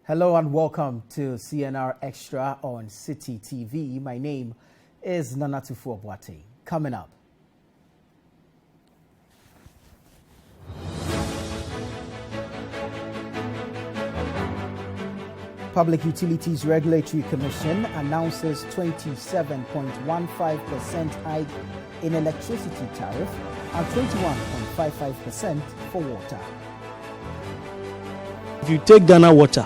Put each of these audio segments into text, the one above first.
Hello and welcome to CNR Extra on Citi TV. My name is Nanatufu Boate. Coming up. Public Utilities Regulatory Commission announces 27.15% hike in electricity tariff and 21.55% for water. If you take Ghana Water,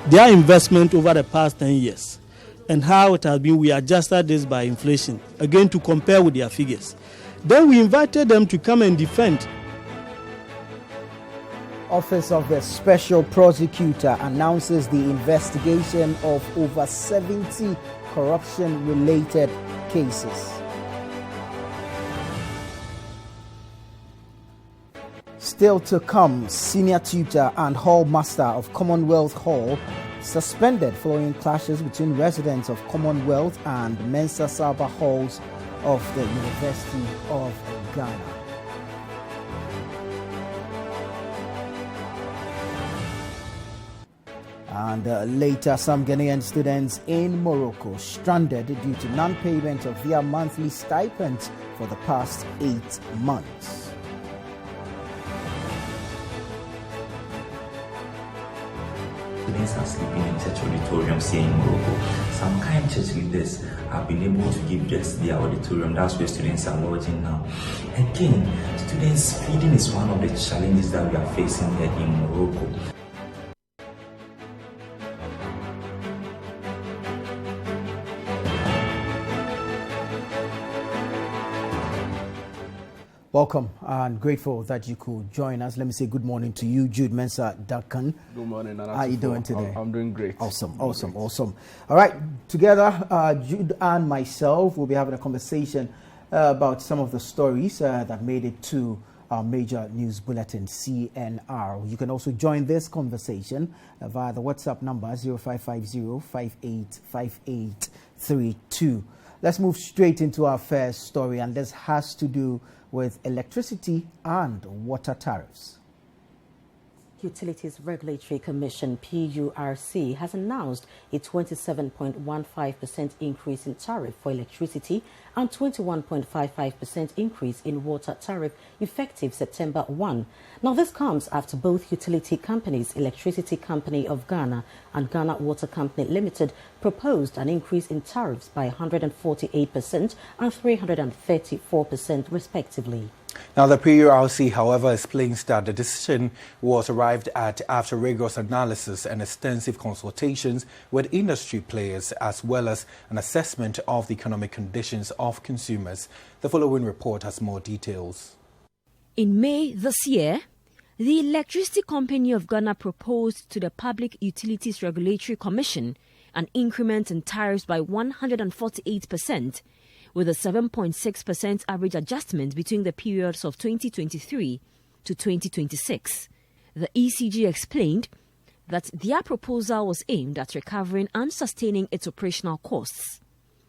their investment over the past 10 years and how it has been, we adjusted this by inflation, again to compare with their figures. Then we invited them to come and defend. Office of the Special Prosecutor announces the investigation of over 70 corruption-related cases. Still to come, senior tutor and hall master of Commonwealth Hall suspended following clashes between residents of Commonwealth and Mensa Saba halls of the University of Ghana. And later, some Ghanaian students in Morocco stranded due to non-payment of their monthly stipends for the past 8 months. Students are sleeping in church auditoriums here in Morocco. Some kind church leaders have been able to give just their auditorium. That's where students are lodging now. Again, students feeding is one of the challenges that we are facing here in Morocco. Welcome and grateful that you could join us. Let me say good morning to you, Jude Mensah Duncan. Good morning. How are you doing today? I'm doing great. Awesome. All right, together, Jude and myself will be having a conversation about some of the stories that made it to our major news bulletin, CNR. You can also join this conversation via the WhatsApp number 0550-585832. Let's move straight into our first story, and this has to do with electricity and water tariffs. Utilities Regulatory Commission, PURC, has announced a 27.15% increase in tariff for electricity and 21.55% increase in water tariff effective September 1. Now, this comes after both utility companies, Electricity Company of Ghana and Ghana Water Company Limited, proposed an increase in tariffs by 148% and 334% respectively. Now, the PURC, however, explains that the decision was arrived at after rigorous analysis and extensive consultations with industry players, as well as an assessment of the economic conditions of consumers. The following report has more details. In May this year, the Electricity Company of Ghana proposed to the Public Utilities Regulatory Commission an increment in tariffs by 148%, with a 7.6% average adjustment between the periods of 2023 to 2026. The ECG explained that their proposal was aimed at recovering and sustaining its operational costs.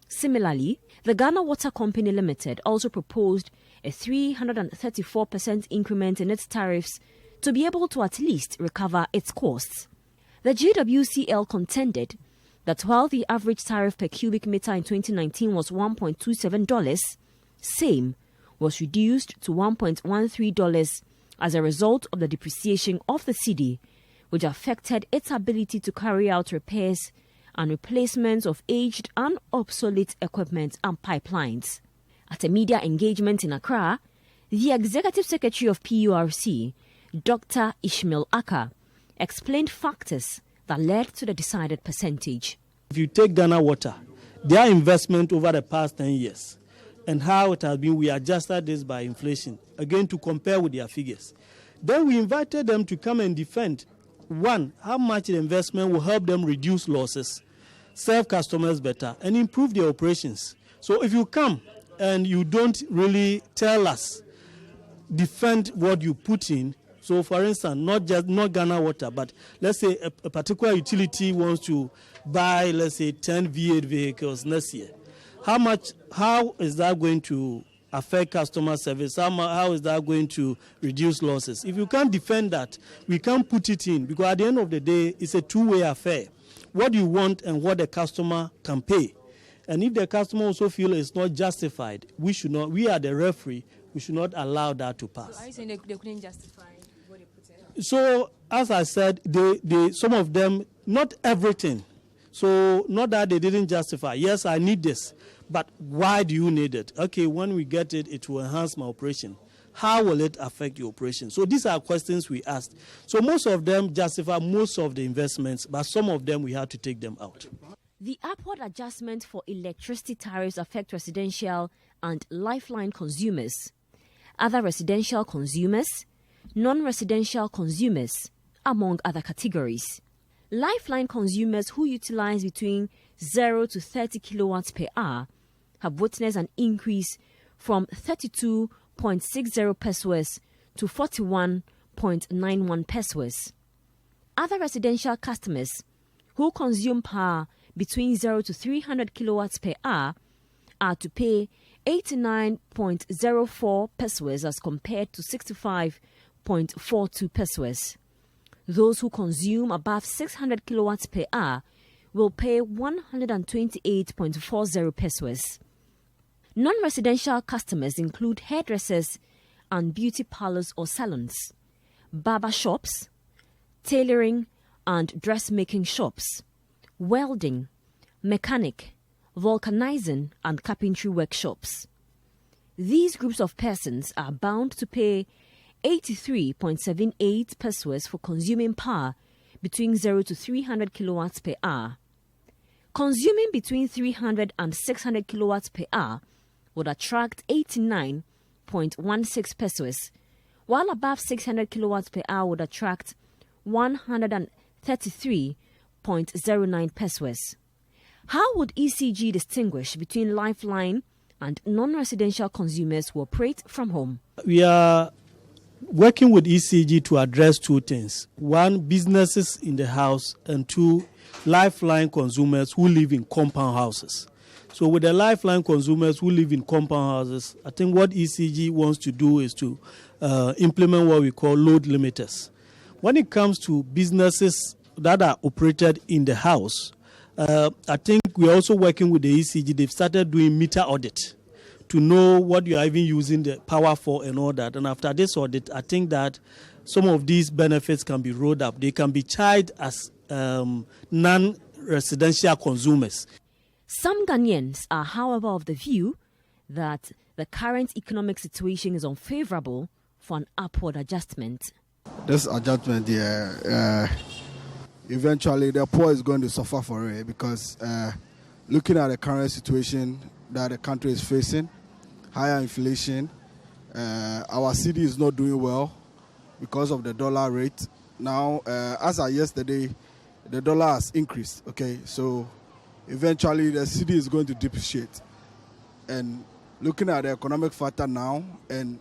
Similarly, the Ghana Water Company Limited also proposed a 334% increment in its tariffs to be able to at least recover its costs. The GWCL contended that while the average tariff per cubic meter in 2019 was $1.27, same was reduced to $1.13 as a result of the depreciation of the Citi, which affected its ability to carry out repairs and replacements of aged and obsolete equipment and pipelines. At a media engagement in Accra, the Executive Secretary of PURC, Dr. Ishmael Aka, explained factors that led to the decided percentage. If you take Ghana Water, their investment over the past 10 years and how it has been, we adjusted this by inflation, again to compare with their figures. Then we invited them to come and defend, one, how much the investment will help them reduce losses, serve customers better, and improve their operations. So if you come and you don't really tell us, defend what you put in. So, for instance, not Ghana Water, but let's say a particular utility wants to buy, let's say, 10 V8 vehicles next year. How is that going to affect customer service? How is that going to reduce losses? If you can't defend that, we can't put it in, because at the end of the day, it's a two-way affair. What you want and what the customer can pay. And if the customer also feels it's not justified, we are the referee, we should not allow that to pass. So are you saying they couldn't justify what they put in? So, as I said, some of them, not everything. So, not that they didn't justify. Yes, I need this, but why do you need it? Okay, when we get it, it will enhance my operation. How will it affect your operation? So, these are questions we asked. So, most of them justify most of the investments, but some of them we had to take them out. The upward adjustment for electricity tariffs affect residential and lifeline consumers, other residential consumers, non-residential consumers, among other categories. Lifeline consumers who utilize between 0 to 30 kilowatts per hour have witnessed an increase from 32.60 pesos to 41.91 pesos. Other residential customers who consume power between 0 to 300 kilowatts per hour are to pay 89.04 pesos as compared to 65.42 pesos. Those who consume above 600 kilowatts per hour will pay 128.40 pesos. Non-residential customers include hairdressers and beauty parlors or salons, barber shops, tailoring and dressmaking shops, welding, mechanic, vulcanizing and carpentry workshops. These groups of persons are bound to pay 83.78 pesos for consuming power between 0 to 300 kilowatts per hour. Consuming between 300 and 600 kilowatts per hour would attract 89.16 pesos, while above 600 kilowatts per hour would attract 133.09 pesos. How would ECG distinguish between lifeline and non-residential consumers who operate from home? We are working with ECG to address two things. One, businesses in the house, and two, lifeline consumers who live in compound houses. So with the lifeline consumers who live in compound houses, I think what ECG wants to do is to implement what we call load limiters. When it comes to businesses that are operated in the house, I think we're also working with the ECG. They've started doing meter audit to know what you are even using the power for and all that. And after this audit, I think that some of these benefits can be rolled up. They can be charged as non-residential consumers. Some Ghanaians are, however, of the view that the current economic situation is unfavorable for an upward adjustment. This adjustment, eventually the poor is going to suffer for it, because looking at the current situation that the country is facing, higher inflation, our city is not doing well because of the dollar rate. Now, as of yesterday, the dollar has increased, okay? So eventually the city is going to depreciate. And looking at the economic factor now, and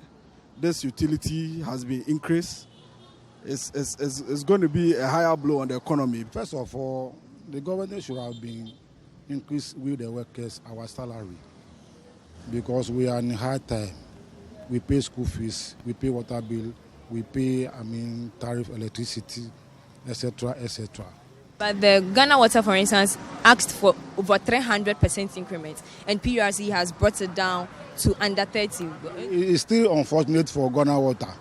this utility has been increased, it's going to be a higher blow on the economy. First of all, the government should have been increased with the workers our salary, because we are in hard time. We pay school fees, we pay water bill, we pay tariff, electricity, etc., etc. But the Ghana Water, for instance, asked for over 300% increment, and PURC has brought it down to under 30. It's still unfortunate for Ghana Water,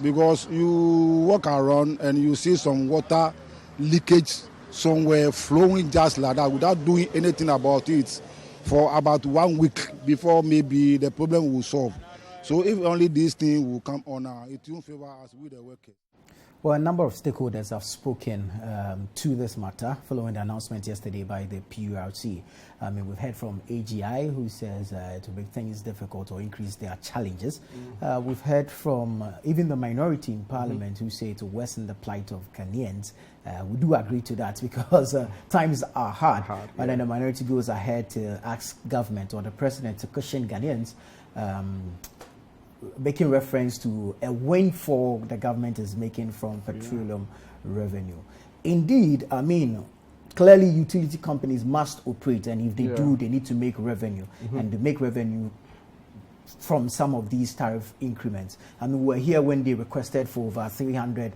because you walk around and you see some water leakage somewhere flowing just like that without doing anything about it for about 1 week before maybe the problem will solve. So if only this thing will come on now, it will favor us with the workers. Well, a number of stakeholders have spoken to this matter following the announcement yesterday by the PURC. We've heard from AGI, who says to make things difficult or increase their challenges. We've heard from even the minority in Parliament, who say to worsen the plight of Ghanaians. We do agree to that, because times are hard. But then the minority goes ahead to ask government or the president to cushion Ghanaians, making reference to a windfall the government is making from petroleum revenue. Indeed, clearly utility companies must operate, and if they do, they need to make revenue. And to make revenue, from some of these tariff increments. I mean, we were here when they requested for over 300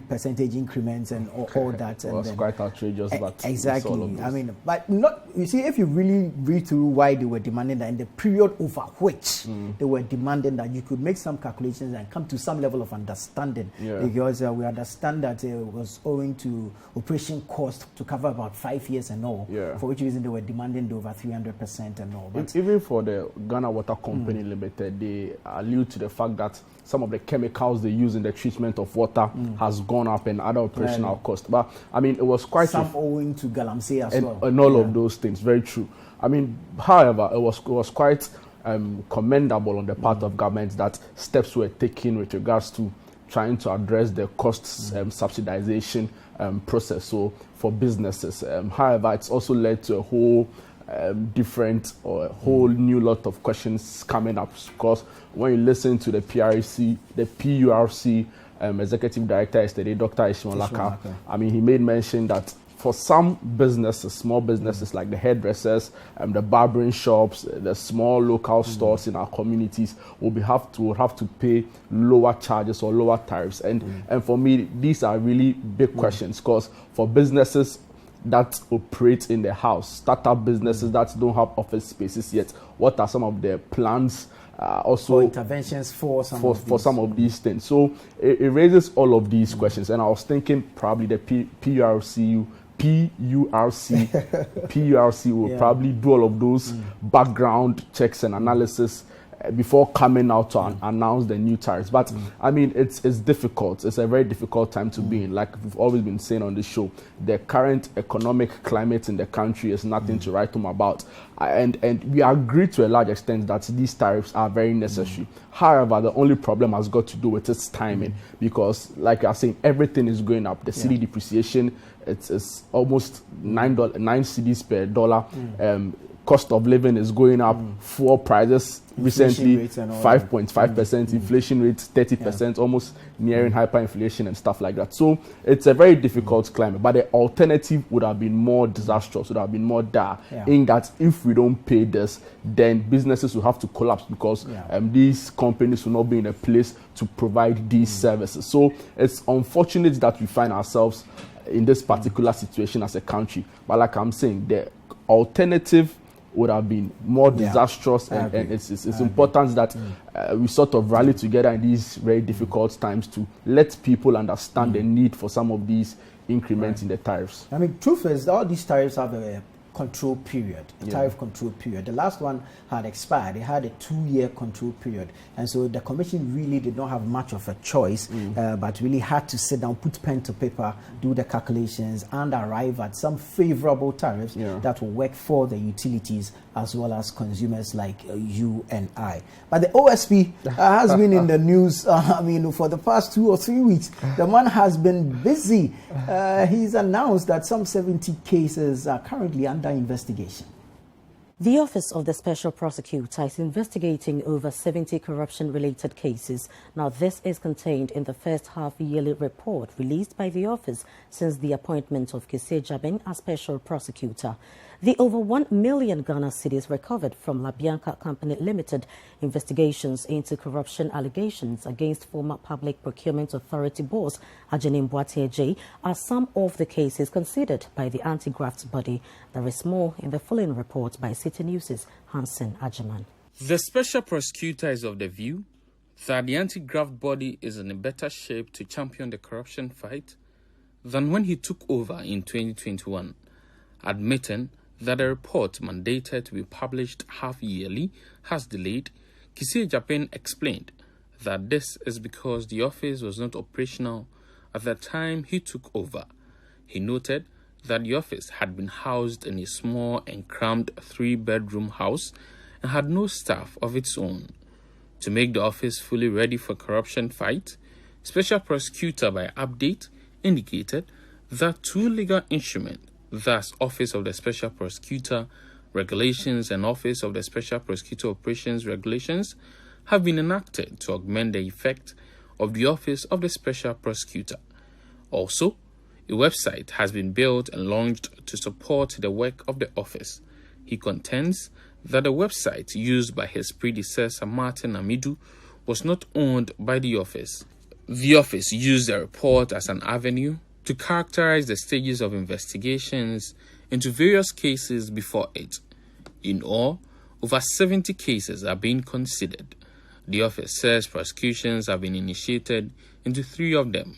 percentage increments and all that. It was quite outrageous, but exactly. I mean, but not. You see, if you really read through why they were demanding that, in the period over which they were demanding that, you could make some calculations and come to some level of understanding. Because we understand that it was owing to operation cost to cover about 5 years and all. For which reason they were demanding over 300% and all. But even for the Ghana Water Company Limited, they allude to the fact that some of the chemicals they use in the treatment of water has gone up and other operational costs. But I mean, it was quite some owing to Galamsey as well. And all of those things, very true. I mean, however, it was quite commendable on the part of government that steps were taken with regards to trying to address the costs subsidization process. So for businesses, however, it's also led to a whole different or a whole new lot of questions coming up, because when you listen to the PURC executive director yesterday, Dr. Ishmael, I mean, he made mention that for some businesses, small businesses like the hairdressers, the barbering shops, the small local stores in our communities will have to pay lower charges or lower tariffs. And for me, these are really big questions, because for businesses that operate in the house, startup businesses that don't have office spaces yet, what are some of their plans also for interventions for some of these things? So it raises all of these questions, and I was thinking probably the PURC will probably do all of those background checks and analysis before coming out to announce the new tariffs. But I mean, it's difficult. It's a very difficult time to be in. Like we've always been saying on this show, the current economic climate in the country is nothing to write home about. And we agree to a large extent that these tariffs are very necessary. However, the only problem has got to do with its timing, because like I was saying, everything is going up. The Citi depreciation, it's almost $9 cedis per dollar. Cost of living is going up. Fuel prices recently 5.5%, inflation rates 30%, almost nearing hyperinflation and stuff like that. So it's a very difficult climate. But the alternative would have been more disastrous, would have been more dire, in that if we don't pay this, then businesses will have to collapse, because these companies will not be in a place to provide these services. So it's unfortunate that we find ourselves in this particular situation as a country. But like I'm saying, the alternative would have been more disastrous, and it's important that we sort of rally together in these very difficult times to let people understand the need for some of these increments in the tariffs. I mean, truth is, all these tariffs have a control period, tariff control period. The last one had expired. It had a 2-year control period. And so the commission really did not have much of a choice, but really had to sit down, put pen to paper, do the calculations, and arrive at some favorable tariffs that will work for the utilities as well as consumers like you and I. But the OSP has been in the news, I mean, for the past 2 or 3 weeks. The man has been busy. He's announced that some 70 cases are currently under investigation. The Office of the Special Prosecutor is investigating over 70 corruption-related cases. Now, this is contained in the first half-yearly report released by the office since the appointment of Kise Jabin as Special Prosecutor. The over 1 million Ghana cedis recovered from La Bianca Company Limited investigations into corruption allegations against former Public Procurement Authority boss Ajanim Boateng are some of the cases considered by the anti-graft body. There is more in the following report by Citi News' Hansen Ajaman. The Special Prosecutor is of the view that the anti-graft body is in a better shape to champion the corruption fight than when he took over in 2021, admitting that a report mandated to be published half-yearly has delayed. Kise Jabin explained that this is because the office was not operational at the time he took over. He noted that the office had been housed in a small and cramped 3-bedroom house and had no staff of its own. To make the office fully ready for corruption fight, Special Prosecutor by update indicated that 2 legal instruments, thus Office of the Special Prosecutor Regulations and Office of the Special Prosecutor Operations Regulations, have been enacted to augment the effect of the Office of the Special Prosecutor. Also, a website has been built and launched to support the work of the office. He contends that the website used by his predecessor Martin Amidu was not owned by the office. The office used the report as an avenue to characterize the stages of investigations into various cases before it. In all, over 70 cases are being considered. The office says prosecutions have been initiated into 3 of them.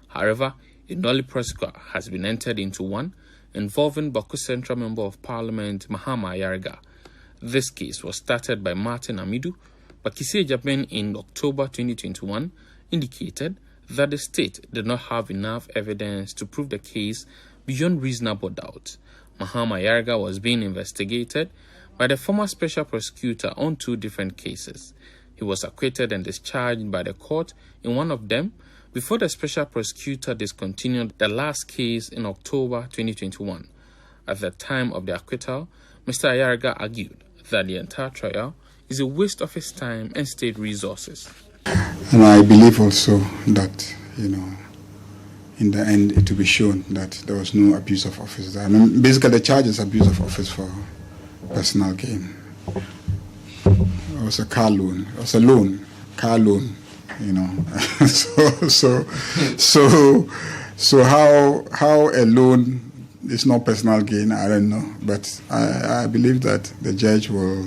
However, a nolle prosequa has been entered into one involving Bako Central Member of Parliament Mahama Ayarga. This case was started by Martin Amidu, but Kissie Japan in October 2021 indicated that the state did not have enough evidence to prove the case beyond reasonable doubt. Mahama Ayarga was being investigated by the former special prosecutor on 2 different cases. He was acquitted and discharged by the court in one of them before the special prosecutor discontinued the last case in October 2021. At the time of the acquittal, Mr. Ayarga argued that the entire trial is a waste of his time and state resources. And I believe also that, in the end it will be shown that there was no abuse of office. I mean, basically the charge is abuse of office for personal gain. It was a car loan. It was a loan, car loan, so how a loan is not personal gain, I don't know. But I believe that the judge will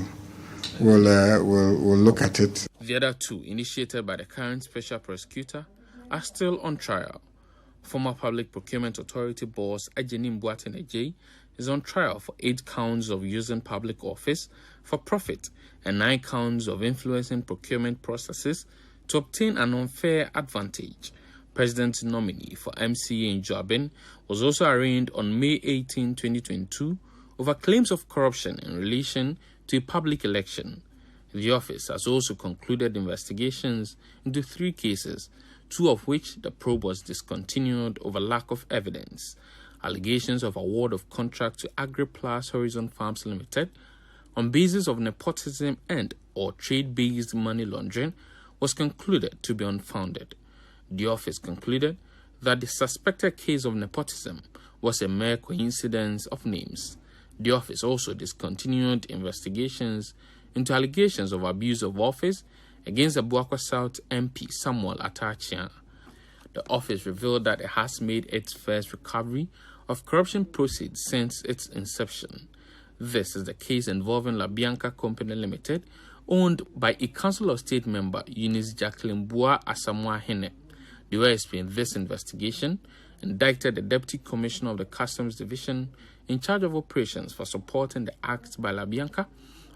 look at it. The other 2, initiated by the current special prosecutor, are still on trial. Former Public Procurement Authority boss Ajeni Mbuatene J is on trial for 8 counts of using public office for profit and 9 counts of influencing procurement processes to obtain an unfair advantage. President nominee for MCA in Joabin was also arraigned on May 18, 2022 over claims of corruption in relation to a public election. The office has also concluded investigations into 3 cases, 2 of which the probe was discontinued over lack of evidence. Allegations of award of contract to AgriPlus Horizon Farms Limited on basis of nepotism and or trade-based money laundering was concluded to be unfounded. The office concluded that the suspected case of nepotism was a mere coincidence of names. The office also discontinued investigations into allegations of abuse of office against the Buakwa South MP Samuel Atachia. The office revealed that it has made its first recovery of corruption proceeds since its inception. This is the case involving La Bianca Company Limited, owned by a Council of State member, Eunice Jacqueline Bua Asamoah Hene. The OSP in this investigation indicted the Deputy Commissioner of the Customs Division in charge of operations for supporting the act by La Bianca,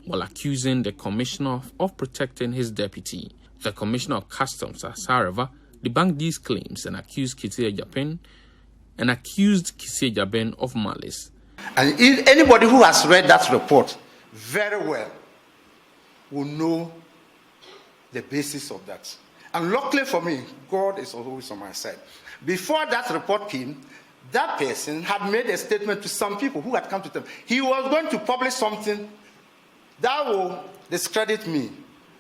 while accusing the Commissioner of protecting his deputy. The Commissioner of Customs has, however, debunked these claims and accused Kissie Japan of malice. And if anybody who has read that report very well will know the basis of that. And luckily for me, God is always on my side. Before that report came, that person had made a statement to some people who had come to them. He was going to publish something that will discredit me,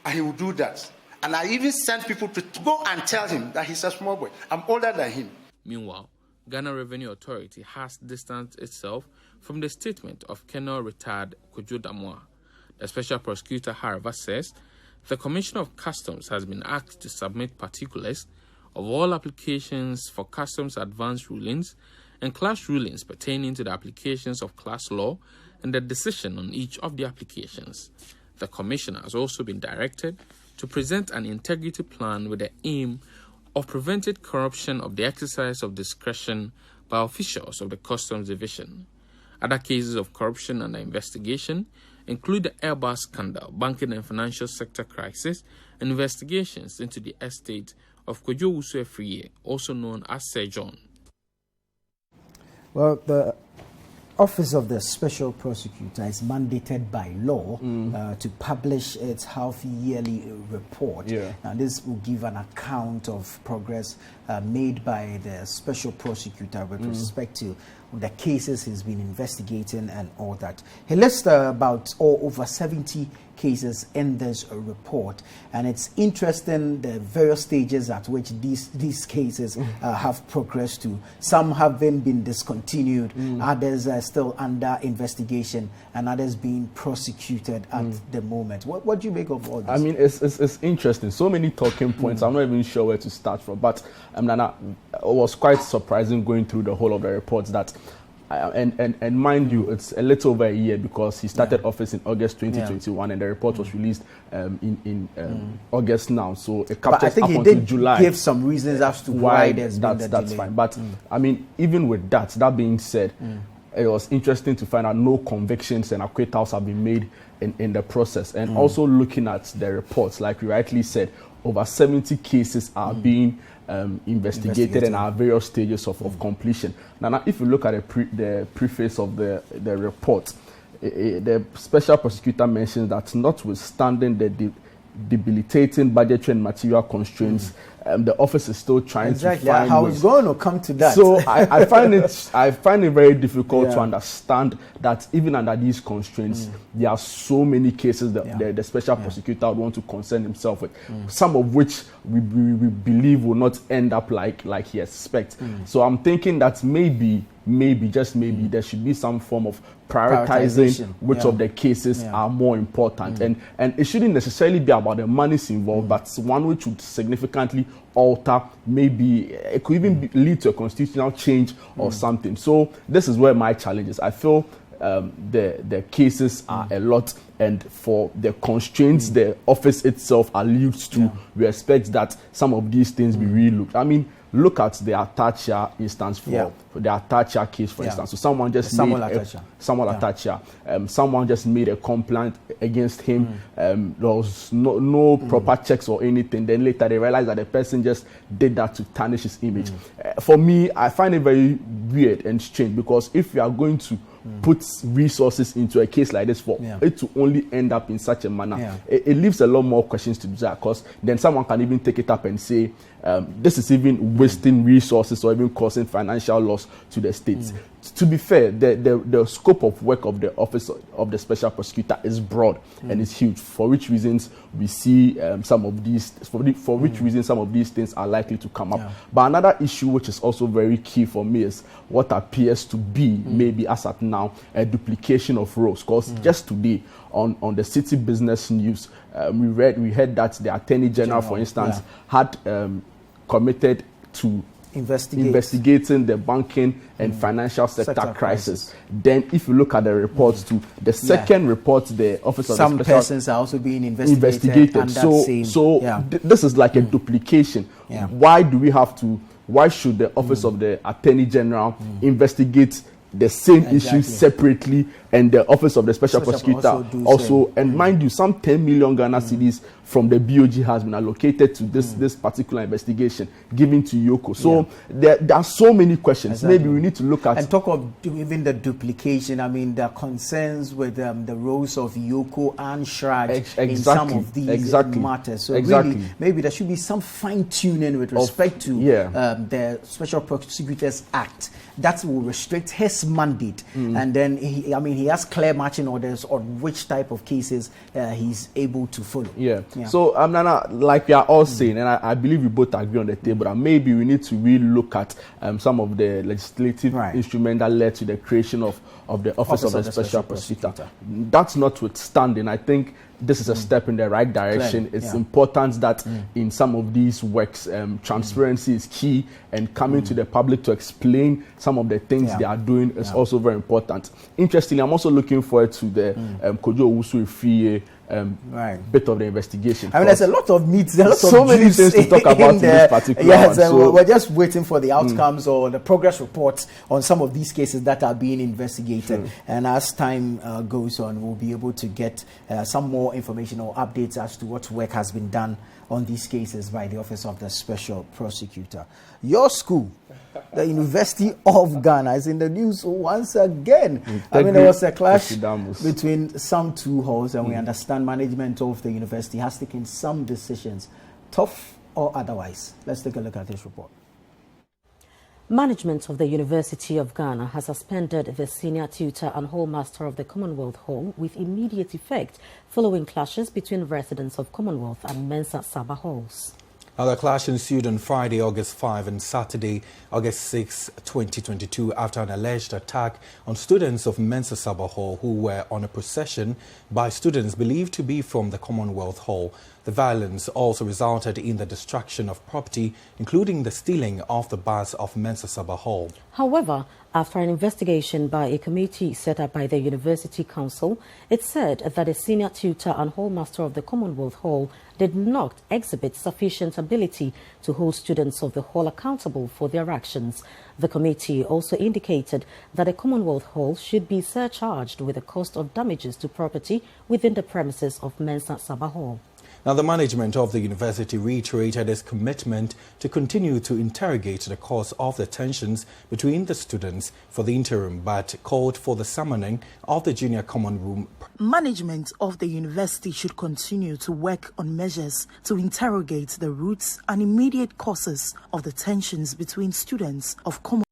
and he will do that. And I even sent people to go and tell him that he's a small boy. I'm older than him. Meanwhile, Ghana Revenue Authority has distanced itself from the statement of Colonel retired Kojo Damoa. The special prosecutor, however, says the Commissioner of Customs has been asked to submit particulars of all applications for customs advance rulings and class rulings pertaining to the applications of class law and the decision on each of the applications. The Commissioner has also been directed to present an integrity plan with the aim of preventing corruption of the exercise of discretion by officials of the Customs Division. Other cases of corruption under investigation include the Airbus scandal, banking and financial sector crisis, and investigations into the estate of Kojo Wusu Efriye, also known as Sir John. Well, the Office of the Special Prosecutor is mandated by law to publish its half-yearly report. Now, this will give an account of progress made by the Special Prosecutor with respect to the cases he's been investigating and all that. He lists about over 70 cases in this report, and it's interesting the various stages at which these cases have progressed to. Some having been discontinued, others are still under investigation, and others being prosecuted at the moment. What do you make of all this? I mean, it's interesting. So many talking points. I'm not even sure where to start from. But Nana, it was quite surprising going through the whole of the reports that. And mind you, it's a little over a year because he started office in August 2021, and the report was released in August now. So it captures up until July. Give some reasons as to why there's been the that's delay. Fine. But I mean, even with that being said, it was interesting to find out no convictions and acquittals have been made in the process. And also looking at the reports, like you rightly said, over 70 cases are being investigated and are various stages of completion. Now, if you look at the preface of the report, the special prosecutor mentions that notwithstanding the debilitating budgetary and material constraints, the office is still trying to find ways. I was going to come to that. So I find it very difficult to understand that even under these constraints, there are so many cases that the special prosecutor would want to concern himself with, some of which we believe will not end up like he expects. So I'm thinking that maybe just maybe there should be some form of prioritizing which of the cases are more important, and it shouldn't necessarily be about the monies involved, but one which would significantly alter, maybe it could even lead to a constitutional change or something. So this is where my challenge is. I feel the cases are a lot, and for the constraints the office itself alludes to, we expect that some of these things be relooked. I mean, look at the Atachia instance for the Atachia case, for instance. So someone just someone just made a complaint against him. There was no proper checks or anything. Then later they realized that the person just did that to tarnish his image. For me, I find it very weird and strange, because if you are going to put resources into a case like this for it to only end up in such a manner, it leaves a lot more questions to do, because then someone can even take it up and say this is even wasting resources or even causing financial loss to the states. To be fair, the scope of work of the office of the special prosecutor is broad and it's huge, for which reasons we see some of these for which reasons some of these things are likely to come up. But another issue which is also very key for me is what appears to be maybe as at now a duplication of roles, because just today on the Citi Business News we heard that the Attorney General, for instance, had committed to investigating the banking and financial sector crisis. Then if you look at the reports to the second report, the office of some the special persons are also being investigated. This is like a duplication. Why should the office of the Attorney General investigate the same issues separately, and the office of the special prosecutor also and mind you, some 10 million Ghana cedis from the BOG has been allocated to this particular investigation given to Yoko. So there are so many questions. Maybe we need to look at and talk of even the duplication. I mean, the concerns with the roles of Yoko and Shraj in some of these matters. So really, maybe there should be some fine tuning with respect to the Special Prosecutors Act that will restrict his mandate, and then he has clear marching orders on which type of cases he's able to follow. So Nana, like we are all saying, and I believe we both agree on the table, and maybe we need to really look at some of the legislative instruments that led to the creation of the office of the special prosecutor. That's notwithstanding, I think this is a step in the right direction. It's important that in some of these works, transparency is key, and coming to the public to explain some of the things they are doing is also very important. Interestingly, I'm also looking forward to the Kojo Owusu-Efie bit of the investigation. I mean, there's a lot of meat, so many things to talk about in this particular one. So we're just waiting for the outcomes or the progress reports on some of these cases that are being investigated. And as time goes on, we'll be able to get some more information or updates as to what work has been done on these cases by the Office of the Special Prosecutor. Your school, the University of Ghana, is in the news once again. I mean, there was a clash between some two halls, and we understand management of the university has taken some decisions, tough or otherwise. Let's take a look at this report. Management of the University of Ghana has suspended the senior tutor and hall master of the Commonwealth Hall with immediate effect following clashes between residents of Commonwealth and Mensa Saba halls. Now, the clash ensued on Friday, August 5 and Saturday, August 6, 2022, after an alleged attack on students of Mensa Saba Hall who were on a procession by students believed to be from the Commonwealth Hall. The violence also resulted in the destruction of property, including the stealing of the bus of Mensa Saba Hall. However, after an investigation by a committee set up by the University Council, it said that a senior tutor and hall master of the Commonwealth Hall did not exhibit sufficient ability to hold students of the hall accountable for their actions. The committee also indicated that the Commonwealth Hall should be surcharged with the cost of damages to property within the premises of Mensa Saba Hall. Now, the management of the university reiterated its commitment to continue to interrogate the cause of the tensions between the students for the interim, but called for the summoning of the junior common room. Management of the university should continue to work on measures to interrogate the roots and immediate causes of the tensions between students of common.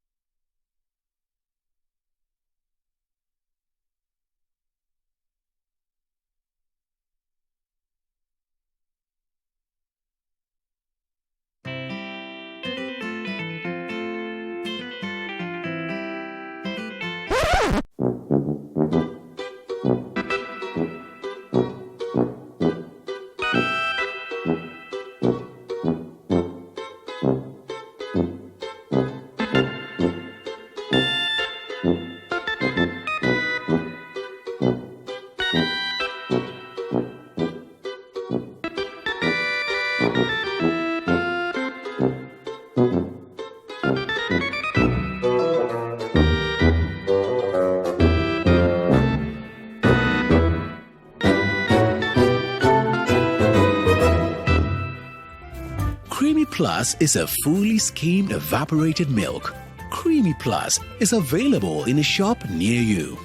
Creamy Plus is a fully skimmed evaporated milk. Creamy Plus is available in a shop near you.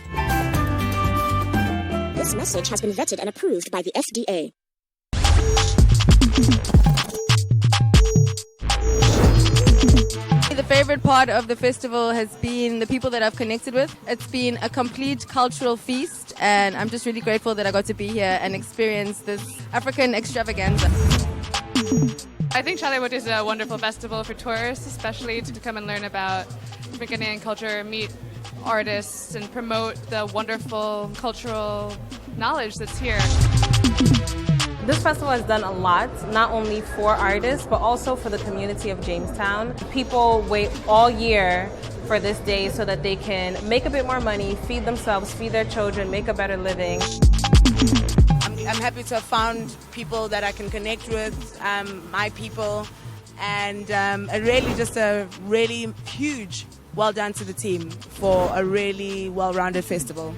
This message has been vetted and approved by the FDA. The favorite part of the festival has been the people that I've connected with. It's been a complete cultural feast, and I'm just really grateful that I got to be here and experience this African extravaganza. I think Chaliwood is a wonderful festival for tourists, especially to come and learn about Ghanaian culture, meet artists, and promote the wonderful cultural knowledge that's here. This festival has done a lot, not only for artists, but also for the community of Jamestown. People wait all year for this day so that they can make a bit more money, feed themselves, feed their children, make a better living. I'm happy to have found people that I can connect with, my people, and a really huge well done to the team for a really well-rounded festival.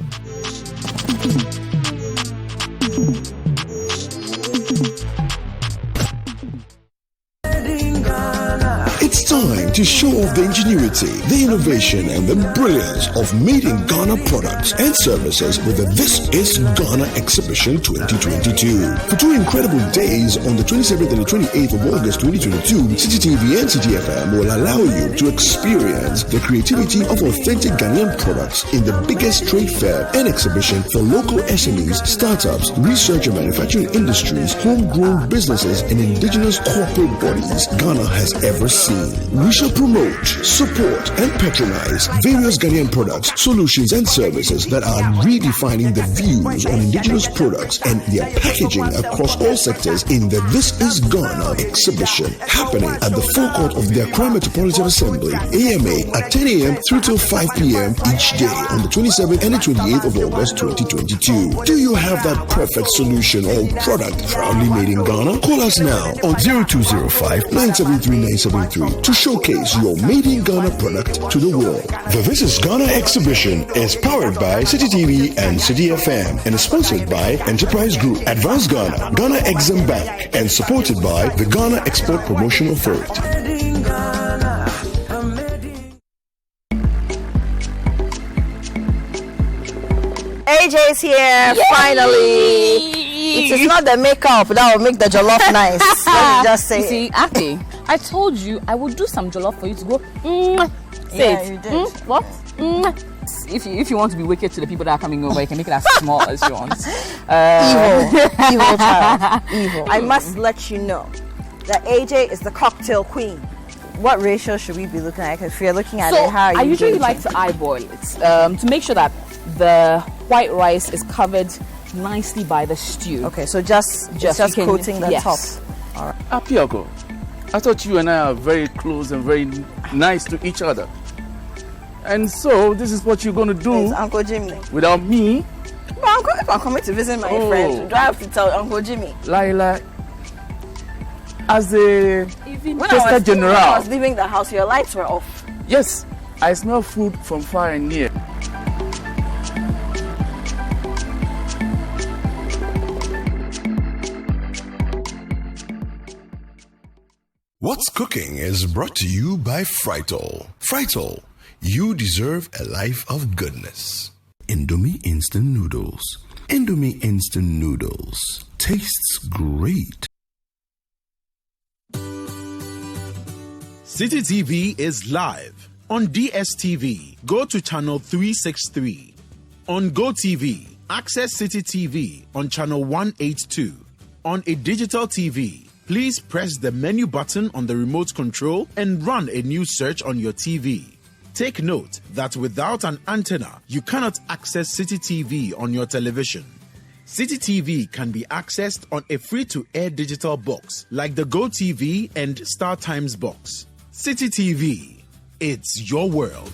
It's time to show off the ingenuity, the innovation, and the brilliance of made in Ghana products and services with the This is Ghana Exhibition 2022. For 2 incredible days on the 27th and the 28th of August 2022, Citi TV and Citi FM will allow you to experience the creativity of authentic Ghanaian products in the biggest trade fair and exhibition for local SMEs, startups, research and manufacturing industries, homegrown businesses, and indigenous corporate bodies Ghana has ever seen. We shall promote, support, and patronize various Ghanaian products, solutions, and services that are redefining the views on indigenous products and their packaging across all sectors in the This is Ghana exhibition, happening at the forecourt of the Accra Metropolitan Assembly, AMA, at 10 a.m. through till 5 p.m. each day on the 27th and the 28th of August 2022. Do you have that perfect solution or product proudly made in Ghana? Call us now on 0205 973 973 to showcase your made in Ghana product to the world. The This is Ghana exhibition is powered by Citi TV and Citi FM and is sponsored by Enterprise Group, Advance Ghana, Ghana Exim Bank, and supported by the Ghana Export Promotion Authority. AJ is here, yay! Finally. It is not the makeup that will make the jollof nice. Let me just say. You see, Aki, I told you I would do some jollof for you to go. Say Yeah, it. you did. What? If you want to be wicked to the people that are coming over, you can make it as small as you want. Evil child. Evil. I must let you know that AJ is the cocktail queen. What ratio should we be looking at? If you're looking at So it, how are you I usually gauging? like to eyeball it to make sure that the white rice is covered nicely by the stew. Okay, so just coating the top. All right. Apiago, I thought you and I are very close and very nice to each other. And so this is what you're going to do It's Uncle Jimmy. without me. But Uncle, if I'm coming to visit my friends, do I have to tell Uncle Jimmy? Laila, as a When I Tester General, was leaving the house, your lights were off. yes, I smell food from far and near. What's Cooking is brought to you by Frytol. Frytol, you deserve a life of goodness. Indomie Instant Noodles. Indomie Instant Noodles tastes great. Citi TV is live on DSTV. Go to channel 363. On GoTV, access Citi TV on channel 182. On a digital TV, please press the menu button on the remote control and run a news search on your TV. Take note that without an antenna, you cannot access Citi TV on your television. Citi TV can be accessed on a free-to-air digital box like the GoTV and StarTimes box. Citi TV, it's your world.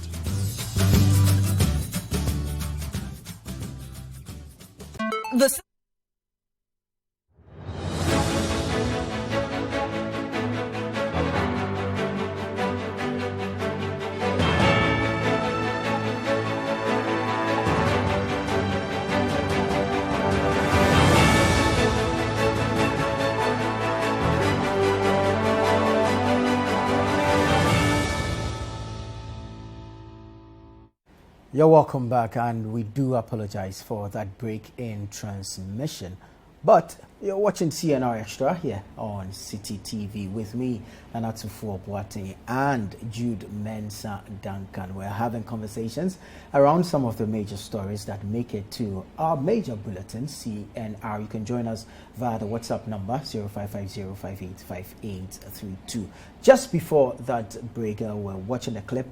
You're welcome back, and we do apologize for that break in transmission. But you're watching CNR Extra here on Citi TV with me, Nanatufu Boate, and Jude Mensah Duncan. We're having conversations around some of the major stories that make it to our major bulletin, CNR. You can join us via the WhatsApp number 0550585832. Just before that break, we're watching a clip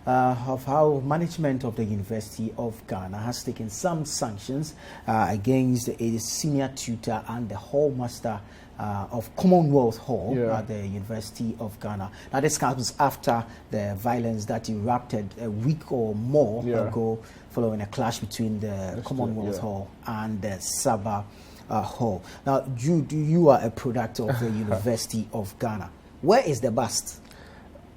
of how management of the University of Ghana has taken some sanctions against a senior tutor and the hall master of Commonwealth Hall at the University of Ghana. Now, this comes after the violence that erupted a week or more ago following a clash between the Commonwealth Hall and the Sabah Hall. Now, Jude, you are a product of the University of Ghana. Where is the bust?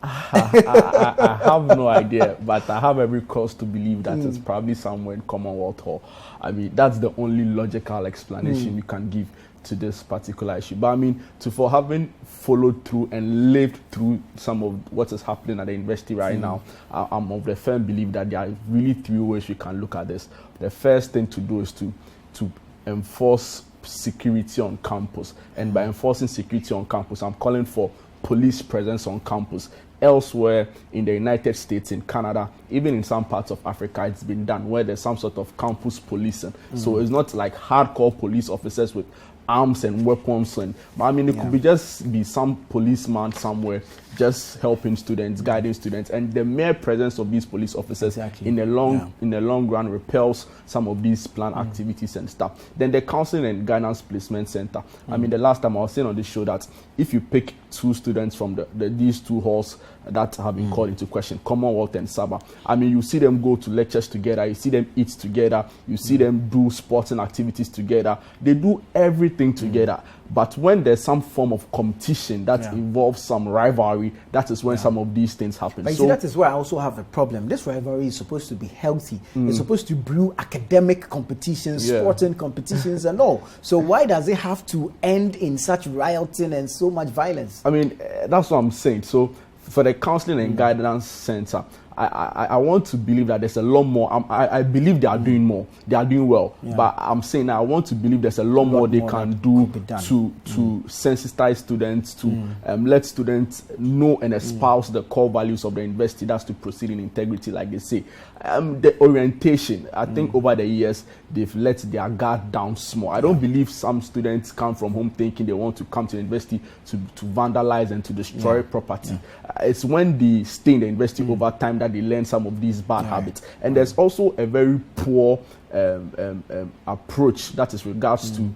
I have no idea, but I have every cause to believe that it's probably somewhere in Commonwealth Hall. I mean, that's the only logical explanation you can give to this particular issue. But I mean, for having followed through and lived through some of what is happening at the university right now, I'm of the firm belief that there are really three ways we can look at this. The first thing to do is to enforce security on campus. And by enforcing security on campus, I'm calling for police presence on campus. Elsewhere in the United States, in Canada, even in some parts of Africa, it's been done where there's some sort of campus policing. So it's not like hardcore police officers with arms and weapons, but I mean, it could be some policeman somewhere just helping students, guiding students, and the mere presence of these police officers in the long run repels some of these planned activities and stuff. Then the Counseling and Guidance Placement Center. I mean, the last time I was saying on this show that if you pick two students from these two halls that have been called into question, Commonwealth and Sabah, I mean, you see them go to lectures together, you see them eat together, you see them do sporting activities together. They do everything together. But when there's some form of competition that involves some rivalry, that is when some of these things happen. But so that is where I also have a problem. This rivalry is supposed to be healthy. It's supposed to brew academic competitions, sporting competitions and all. So why does it have to end in such rioting and so much violence? I mean, that's what I'm saying. So for the Counseling and Guidance Center, I want to believe that there's a lot more. I believe they are doing more. They are doing well. Yeah. But I'm saying I want to believe there's a lot more they can do to sensitize students, to let students know and espouse the core values of the university. That's to proceed in integrity, like they say. The orientation, I think over the years, they've let their guard down small. I don't believe some students come from home thinking they want to come to the university to vandalize and to destroy property. It's when they stay in the university over time that they learn some of these bad habits. And there's also a very poor approach that is regards to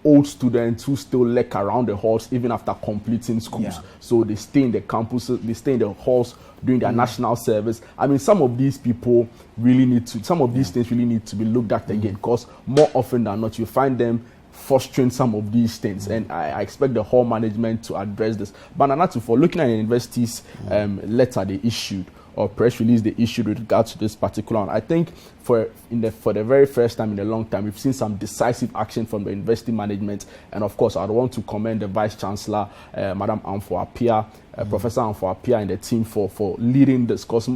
old students who still lurk around the halls even after completing schools. So they stay in the campuses, they stay in the halls during their national service. I mean, some of these people really need to, some of these things really need to be looked at again, because more often than not, you find them fostering some of these things, and I expect the whole management to address this. But not for looking at the university's letter they issued, or press release they issued with regard to this particular one, I think for the very first time in a long time, we've seen some decisive action from the university management. And of course, I want to commend the Vice Chancellor, Madam Amfor Appiah, Professor Amfor Appiah, and the team for leading this, because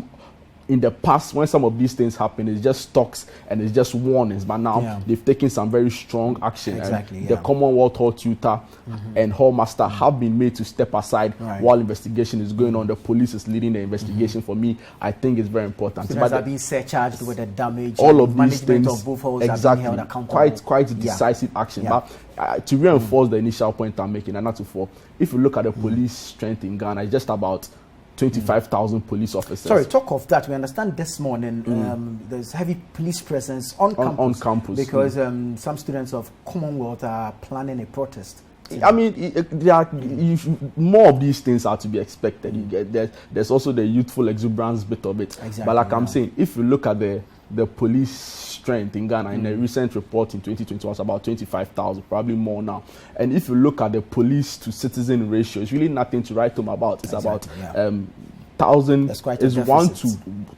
in the past, when some of these things happen, it's just talks and it's just warnings. But now they've taken some very strong action. Exactly, and the Commonwealth Hall Tutor and Hall Master have been made to step aside while investigation is going on. The police is leading the investigation. For me, I think it's very important. Students are being surcharged with the damage. All of these management things, of both halls are being held accountable. Quite decisive action. But to reinforce the initial point I'm making, and not to fall, if you look at the police strength in Ghana, it's just about 25,000 police officers. Sorry, talk of that. We understand this morning there's heavy police presence on campus because some students of Commonwealth are planning a protest. I mean, more of these things are to be expected. You get there's also the youthful exuberance bit of it. Exactly, but like I'm saying, if you look at the police strength in Ghana, in a recent report in 2021, it's about 25,000, probably more now. And if you look at the police to citizen ratio, it's really nothing to write home about. It's about 1,000 is 1 to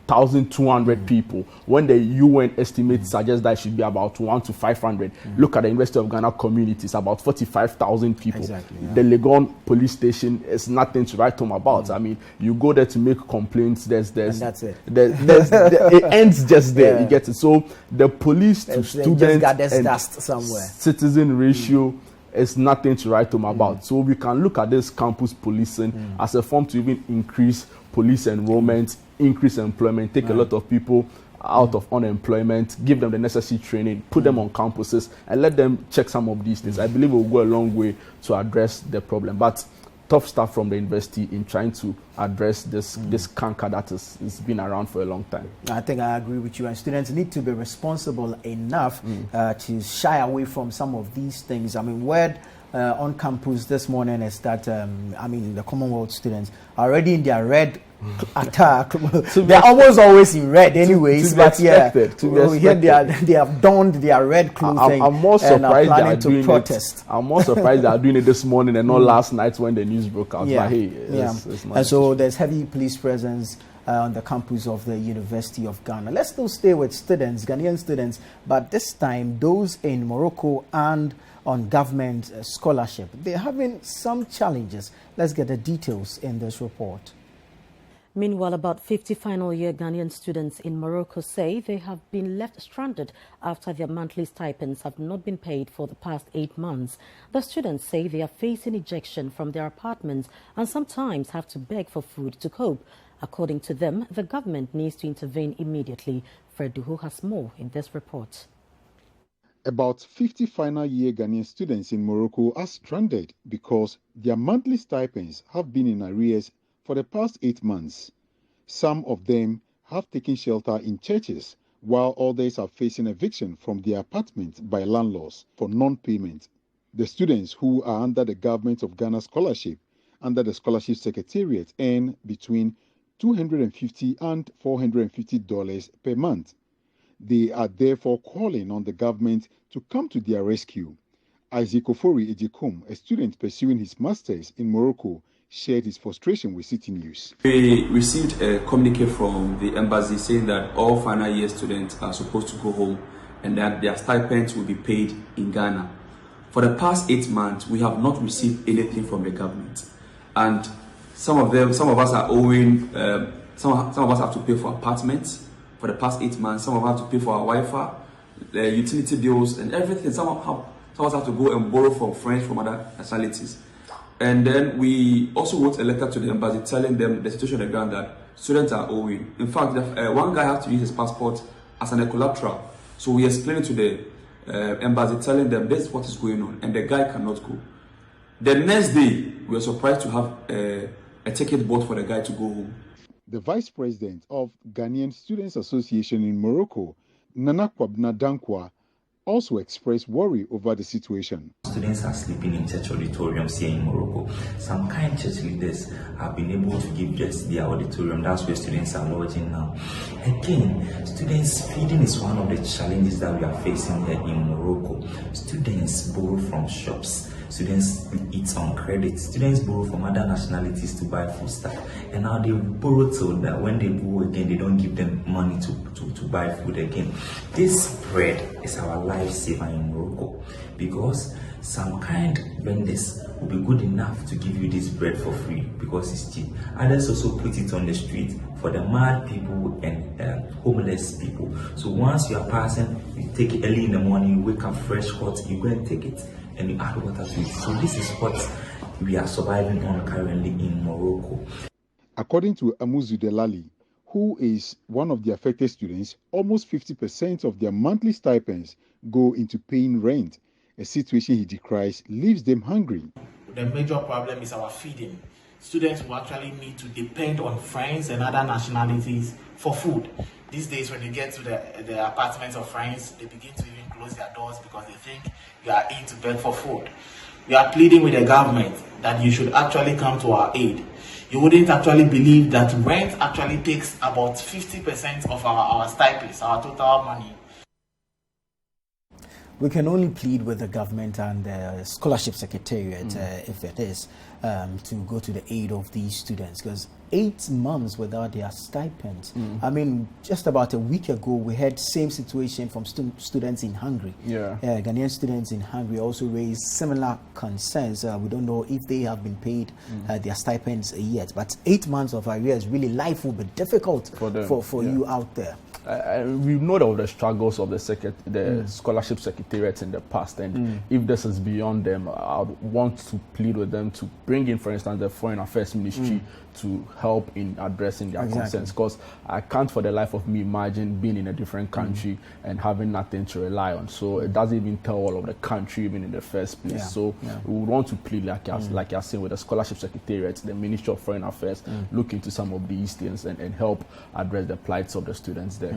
1,200 people. When the UN estimates suggest that it should be about 1 to 500. Look at the University of Ghana community, it's about 45,000 people. The Legon police station is nothing to write home about. I mean, you go there to make complaints, and that's it. It ends just there. You get it. So the police to student and citizen ratio is nothing to write home about. So we can look at this campus policing as a form to even increase police enrollment, increase employment, take a lot of people out of unemployment, give them the necessary training, put them on campuses, and let them check some of these things. I believe it will go a long way to address the problem. But tough stuff from the university in trying to address this canker that has been around for a long time. I think I agree with you. And students need to be responsible enough to shy away from some of these things. I mean, word on campus this morning is that, the Commonwealth students are already in their red attack. They're almost always in red anyways. They have donned their red clothing. I'm more surprised they are doing protest. I'm more surprised they are doing it this morning and not last night when the news broke out. But hey, it's and so there's heavy police presence on the campus of the University of Ghana. Let's still stay with students, Ghanaian students, but this time those in Morocco and on government scholarship. They're having some challenges. Let's get the details in this report. Meanwhile, about 50 final year Ghanaian students in Morocco say they have been left stranded after their monthly stipends have not been paid for the past 8 months. The students say they are facing ejection from their apartments and sometimes have to beg for food to cope. According to them, the government needs to intervene immediately. Fred Duhu has more in this report. About 50 final year Ghanaian students in Morocco are stranded because their monthly stipends have been in arrears for the past 8 months. Some of them have taken shelter in churches, while others are facing eviction from their apartments by landlords for non-payment. The students who are under the Government of Ghana scholarship, under the Scholarship Secretariat, earn between $250 and $450 per month. They are therefore calling on the government to come to their rescue. Isaac Ofori Ejikum, a student pursuing his master's in Morocco, shared his frustration with Citi News. We received a communique from the embassy saying that all final year students are supposed to go home and that their stipends will be paid in Ghana. For the past 8 months, we have not received anything from the government. And some of us are owing Some of us have to pay for apartments for the past 8 months. Some of us have to pay for our Wi-Fi, the utility bills, and everything. Some of us have to go and borrow from friends from other nationalities. And then we also wrote a letter to the embassy telling them the situation on the ground that students are owing. In fact, one guy had to use his passport as an collateral. So we explained to the embassy telling them this is what is going on, and the guy cannot go. The next day, we were surprised to have a ticket bought for the guy to go home. The Vice President of Ghanaian Students Association in Morocco, Nana Kwabna Dankwa, also expressed worry over the situation. Students are sleeping in church auditoriums here in Morocco. Some kind church leaders have been able to give just their auditorium. That's where students are lodging now. Again, students feeding is one of the challenges that we are facing here in Morocco. Students borrow from shops. Students eat on credit. Students borrow from other nationalities to buy food stuff. And now they borrow till that when they go again, they don't give them money to buy food again. This bread is our lifesaver in Morocco, because some kind vendors will be good enough to give you this bread for free because it's cheap. Others also put it on the street for the mad people and homeless people. So once you are passing, you take it early in the morning, you wake up fresh, hot, you go and take it and you add water to it. So this is what we are surviving on currently in Morocco. According to Amuzu Delali, who is one of the affected students, almost 50% of their monthly stipends go into paying rent, a situation he decries leaves them hungry. The major problem is our feeding. Students will actually need to depend on friends and other nationalities for food. These days, when you get to the apartments of friends, they begin to even close their doors because they think you are in to beg for food. We are pleading with the government that you should actually come to our aid. You wouldn't actually believe that rent actually takes about 50% of our stipends, our total money. We can only plead with the government and the scholarship secretariat, if it is, to go to the aid of these students, because 8 months without their stipends. I mean, just about a week ago, we had same situation from students in Hungary. Ghanaian students in Hungary also raised similar concerns. We don't know if they have been paid their stipends yet, but 8 months of arrears, really life will be difficult for you out there. We know of the struggles of the scholarship secretariat in the past, and if this is beyond them, I would want to plead with them to bring in, for instance, the Foreign Affairs Ministry to help in addressing their concerns, because I can't for the life of me imagine being in a different country and having nothing to rely on. So it doesn't even tell all of the country even in the first place. So we would want to plead, like you're saying, with the scholarship secretariat, the Ministry of Foreign Affairs, look into some of these things and help address the plights of the students there.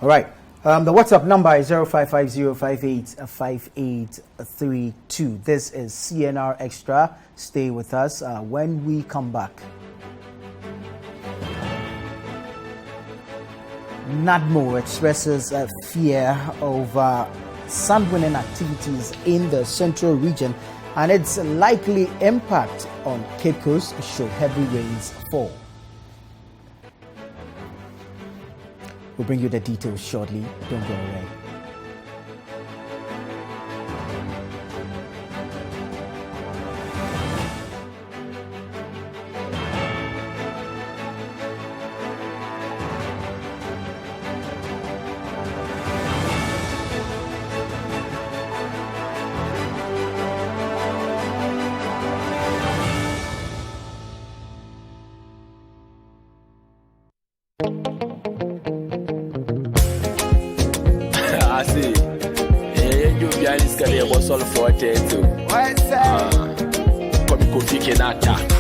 All right. The WhatsApp number is 0550585832. This is CNR Extra. Stay with us when we come back. NADMO expresses fear over sand-winning activities in the central region and its likely impact on Cape Coast should heavy rains fall. We'll bring you the details shortly. Don't go away.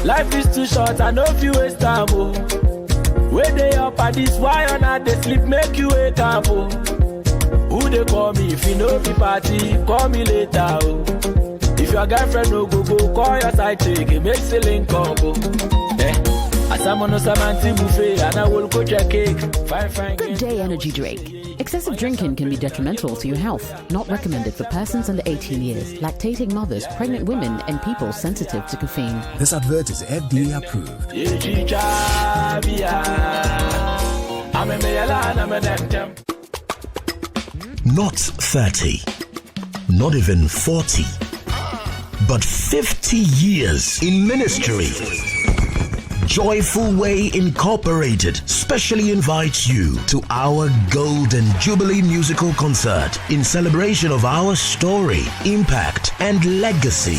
Life is too short, I know if you waste time. Where they up at this, why on not they sleep, make you wake up. Who they call me if you know the party, call me later. If your girlfriend no go, call your side chick, it makes a link combo. Good day energy drink. Excessive drinking can be detrimental to your health. Not recommended for persons under 18 years, lactating mothers, pregnant women, and people sensitive to caffeine. This advert is FDA approved. Not 30, not even 40, but 50 years in ministry. Joyful Way Incorporated specially invites you to our Golden Jubilee musical concert in celebration of our story, impact, and legacy.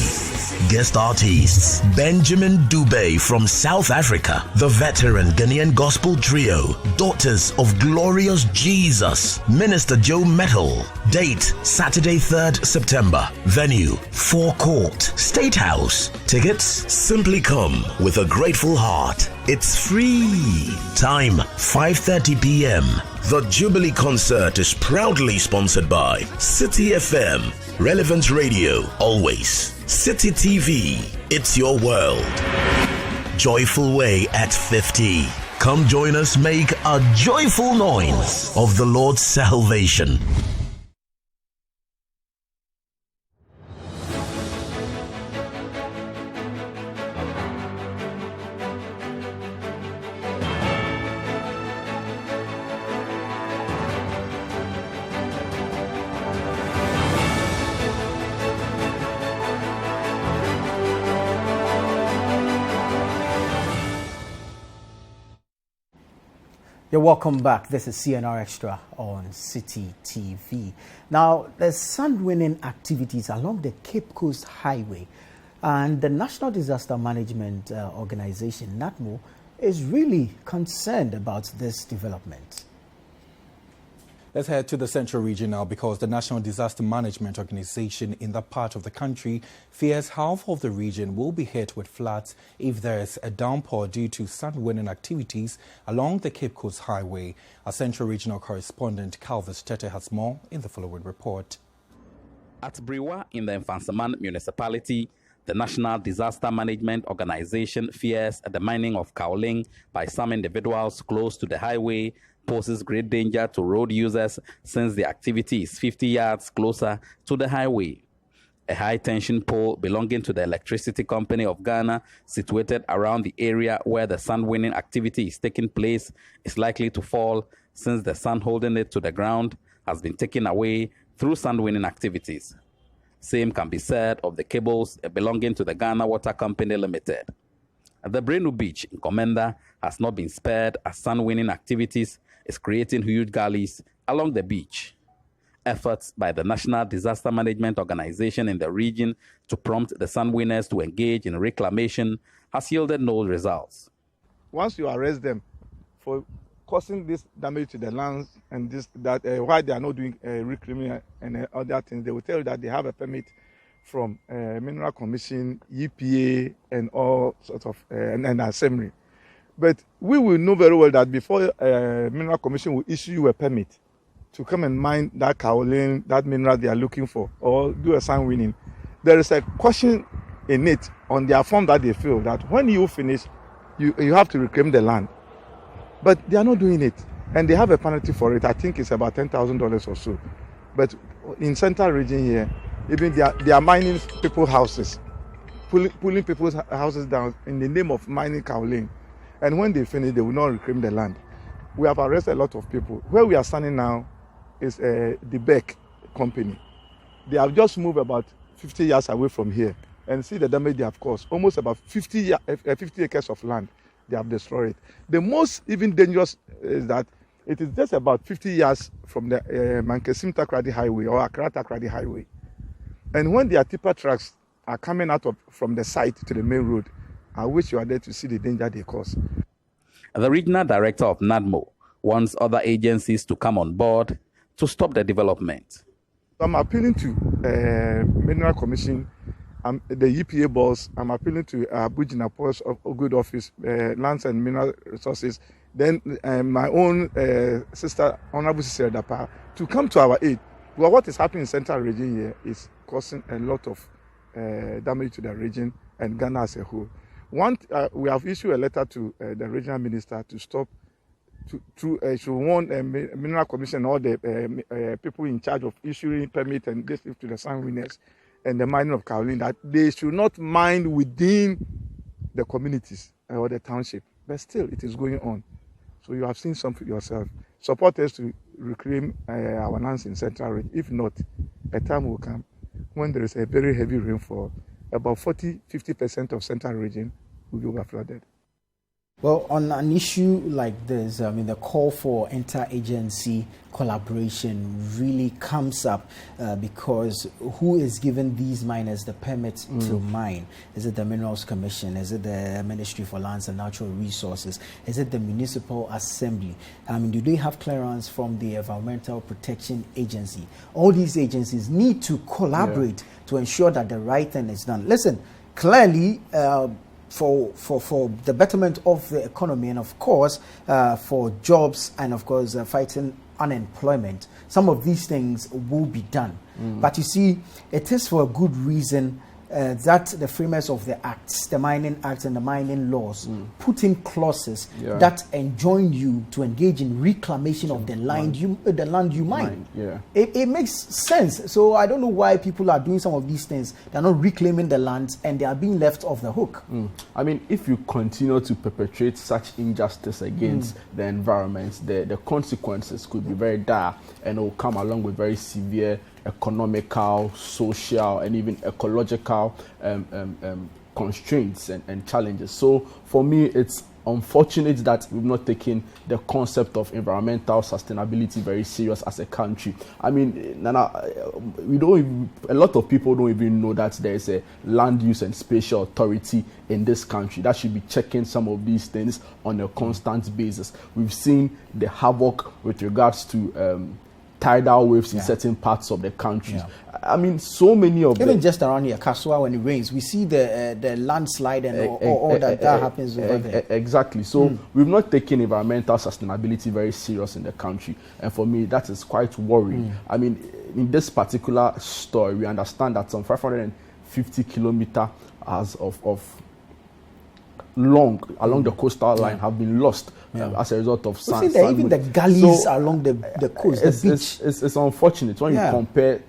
Guest artists Benjamin Dubé from South Africa, the veteran Ghanaian gospel trio Daughters of Glorious Jesus, Minister Joe Metal. Date Saturday 3rd September. Venue Forecourt, State House. Tickets? Simply come with a grateful heart. It's free. Time 5:30 p.m. The Jubilee concert is proudly sponsored by Citi FM, Relevance Radio, always. Citi TV, it's your world. Joyful Way at 50. Come join us, make a joyful noise of the Lord's salvation. You're welcome back. This is CNR Extra on Citi TV. Now, there's sand-winning activities along the Cape Coast Highway, and the National Disaster Management Organization, NADMO, is really concerned about this development. Let's head to the Central Region now, because the National Disaster Management Organization in that part of the country fears half of the region will be hit with floods if there is a downpour due to sand-winning activities along the Cape Coast Highway. Our Central Regional correspondent Calvis Tete has more in the following report. At Brewa in the Mfansaman municipality, the National Disaster Management Organization fears the mining of kaolin by some individuals close to the highway poses great danger to road users since the activity is 50 yards closer to the highway. A high-tension pole belonging to the Electricity Company of Ghana, situated around the area where the sand-winning activity is taking place, is likely to fall since the sand holding it to the ground has been taken away through sand-winning activities. Same can be said of the cables belonging to the Ghana Water Company Limited. The Brenu Beach in Komenda has not been spared as sand-winning activities is creating huge gullies along the beach. Efforts by the National Disaster Management Organization in the region to prompt the sand-winners to engage in reclamation has yielded no results. Once you arrest them for causing this damage to the lands and why they are not doing reclaiming and other things, they will tell you that they have a permit from Mineral Commission, EPA, and all sorts of and assembly. But we will know very well that before Mineral Commission will issue you a permit to come and mine that kaolin, that mineral they are looking for, or do a sand winning, there is a question in it on their form that they fill that when you finish, you have to reclaim the land. But they are not doing it, and they have a penalty for it. I think it's about $10,000 or so. But in Central Region here, even they are mining people's houses, pulling people's houses down in the name of mining kaolin. And when they finish, they will not reclaim the land. We have arrested a lot of people. Where we are standing now is the Beck company. They have just moved about 50 yards away from here and see the damage they have caused. Almost about 50 acres of land they have destroyed. The most even dangerous is that it is just about 50 yards from the Mankesim-Takrady Highway or Accra-Takrady Highway. And when their tipper trucks are coming out from the site to the main road, I wish you are there to see the danger they cause. The regional director of NADMO wants other agencies to come on board to stop the development. I'm appealing to Mineral Commission, the EPA boss. I'm appealing to Abujina Post of Good Office, Lands and Mineral Resources, then my own sister, Honorable Sister Dapa, to come to our aid. Well, what is happening in Central Region here is causing a lot of damage to the region and Ghana as a whole. We have issued a letter to the regional minister to stop, to warn Mineral Commission, all the people in charge of issuing permit and this to the sand winners and the mining of kaolin, that they should not mine within the communities or the township. But still, it is going on. So you have seen something yourself. Support us to reclaim our lands in Central Region. If not, a time will come when there is a very heavy rainfall. About 40-50% of Central Region will be overflooded. Well, on an issue like this, I mean, the call for interagency collaboration really comes up because who is giving these miners the permit to mine? Is it the Minerals Commission? Is it the Ministry for Lands and Natural Resources? Is it the Municipal Assembly? I mean, do they have clearance from the Environmental Protection Agency? All these agencies need to collaborate to ensure that the right thing is done. Listen, clearly, for the betterment of the economy and of course for jobs and of course fighting unemployment, some of these things will be done. But you see, it is for a good reason that the framers of the acts, the Mining Act and the mining laws, put in clauses that enjoin you to engage in reclamation of the land you mine. It makes sense. So I don't know why people are doing some of these things. They're not reclaiming the land and they are being left off the hook. I mean, if you continue to perpetrate such injustice against the environment, the consequences could be very dire and it will come along with very severe economical, social, and even ecological constraints and challenges. So for me, it's unfortunate that we've not taken the concept of environmental sustainability very serious as a country. I mean, Nana, a lot of people don't even know that there is a land use and spatial authority in this country that should be checking some of these things on a constant basis. We've seen the havoc with regards to tidal waves in certain parts of the country. I mean, so many of them. Even just around here, Kasua, when it rains, we see the landslide and all that happens over there. Exactly. So we've not taken environmental sustainability very serious in the country. And for me, that is quite worrying. I mean, in this particular story, we understand that some 550 kilometers of long along the coastal line have been lost as a result of sand. Even the gullies along the coast, the beach. It's unfortunate. When you compare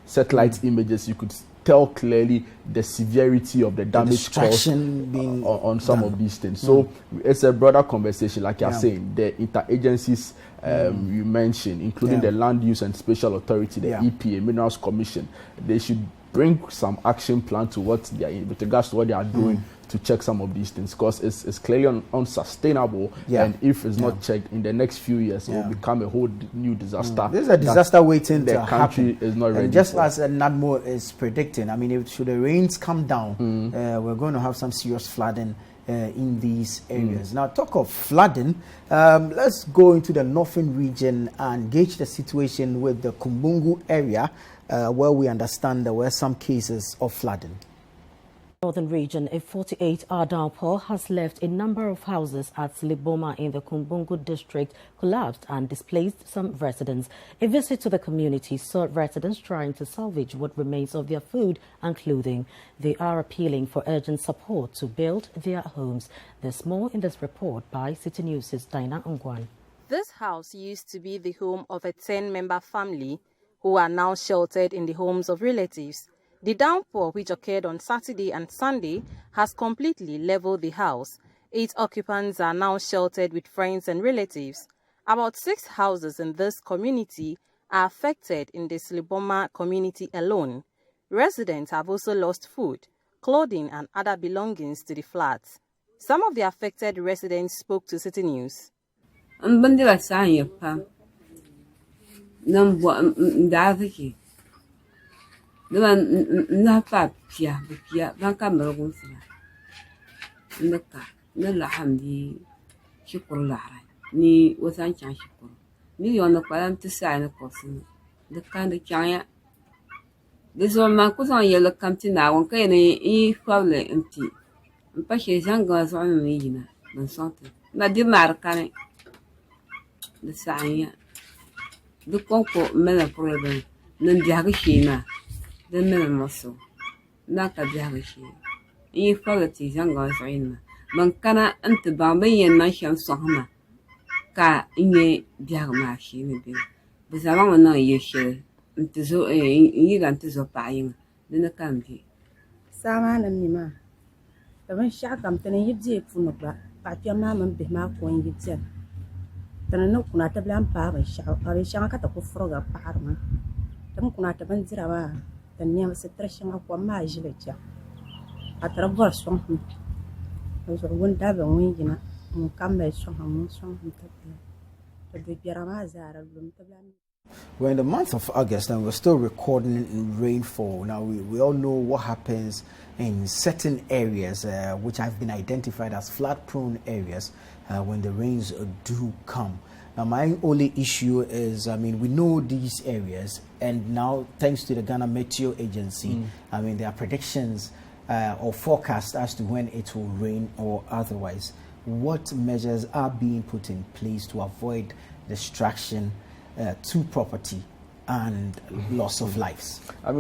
satellite images, you could tell clearly the severity of the damage caused on some of these things. So it's a broader conversation, like you're saying. The interagencies you mentioned, including the Land Use and Spatial Authority, the EPA, Minerals Commission, they should bring some action plan to what they are with regards to what they are doing to check some of these things, because it's clearly unsustainable. And if it's not checked in the next few years, it will become a whole new disaster. This is a disaster waiting to happen. The country is not ready. And just as NADMO is predicting, I mean, should the rains come down, we're going to have some serious flooding in these areas. Now, talk of flooding, let's go into the northern region and gauge the situation with the Kumbungu area, where we understand there were some cases of flooding. Northern region, a 48-hour downpour has left a number of houses at Liboma in the Kumbungu district collapsed and displaced some residents. A visit to the community saw residents trying to salvage what remains of their food and clothing. They are appealing for urgent support to build their homes. There's more in this report by Citi News' Dinah Ongwan. This house used to be the home of a 10-member family who are now sheltered in the homes of relatives. The downpour, which occurred on Saturday and Sunday, has completely leveled the house. 8 occupants are now sheltered with friends and relatives. About 6 houses in this community are affected in the Sliboma community alone. Residents have also lost food, clothing and other belongings to the floods. Some of the affected residents spoke to Citi News. Ni wasan chan shukuru ni yono kwalam tisa na kosin the kind of chanya this one man kusan yellow kamti na won kai ne I fable empty pa she janga so an ni yina ban sante na di mar kane the sanya the konko mena problem nan di haga shima the mena maso na ka di haga shi I fable ti janga so ina man kana anta ba bayan na shan sohma ka inye biag ma shi ni bi bizama na yeshe ntizo yiga ntizo payin dina kambi sama na mi ma da ban sha kam tane yidje funu ba pa ma man be ma ko yidje tane no kuna ta blan pa ba sha are sha ka ta ko froga par ma tam kuna ta ban jira ba tan ne ma sitra sha ko ma jile cha atra bor so so won da ban wi gina We're in the month of August and we're still recording rainfall. Now, we all know what happens in certain areas which have been identified as flood-prone areas when the rains do come. Now, my only issue is, we know these areas, and now, thanks to the Ghana Meteo Agency, there are predictions or forecasts as to when it will rain or otherwise. What measures are being put in place to avoid destruction to property and loss of lives? I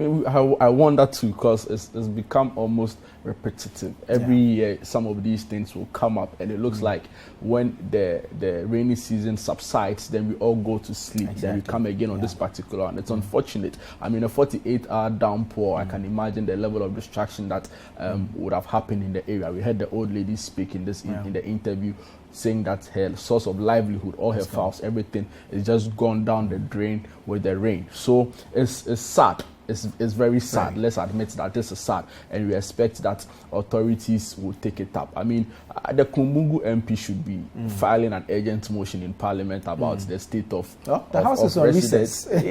wonder too, because it's become almost repetitive. Every year, some of these things will come up, and it looks like when the rainy season subsides, then we all go to sleep. Then we come again on this particular one. It's unfortunate. A 48-hour downpour, I can imagine the level of destruction that would have happened in the area. We heard the old lady speak in the interview, saying that her source of livelihood, all her fowls, everything is just gone down the drain with the rain. So it's sad. It's very sad. Right. Let's admit that this is sad, and we expect that authorities will take it up. The Kumbungu MP should be filing an urgent motion in Parliament about the state of the House is on recess. He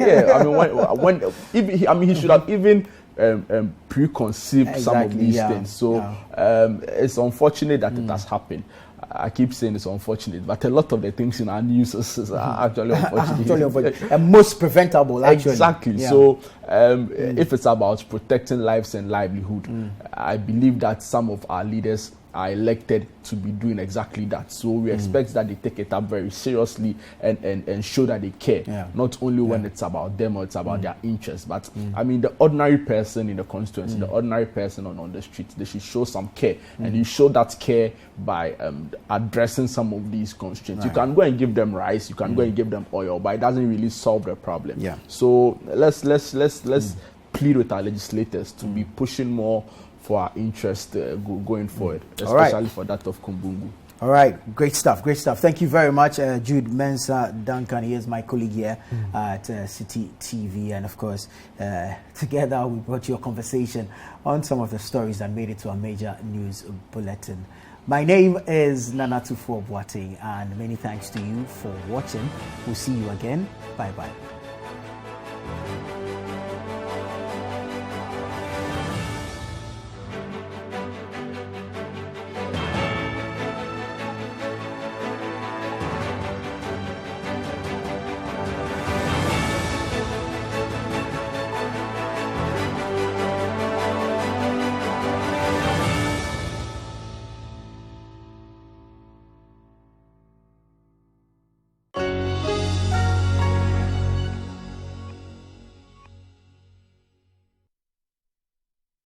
should have even preconceived some of these things. So it's unfortunate that it has happened. I keep saying it's unfortunate, but a lot of the things in our news are actually unfortunate. And most preventable, actually. Exactly. Yeah. So if it's about protecting lives and livelihood, I believe that some of our leaders are elected to be doing exactly that. So we expect that they take it up very seriously and show that they care, not only when it's about them or it's about their interests, but the ordinary person in the constituency, the ordinary person on the street, they should show some care, and you show that care by addressing some of these constraints. You can go and give them rice, you can go and give them oil, but it doesn't really solve the problem. So let's plead with our legislators to be pushing more for our interest going forward, especially for that of Kumbungu. All right, great stuff. Thank you very much, Jude Mensah Duncan. He is my colleague here at Citi TV, and of course, together we brought you a conversation on some of the stories that made it to a major news bulletin. My name is Nana Tufo Boateng, and many thanks to you for watching. We'll see you again. Bye-bye.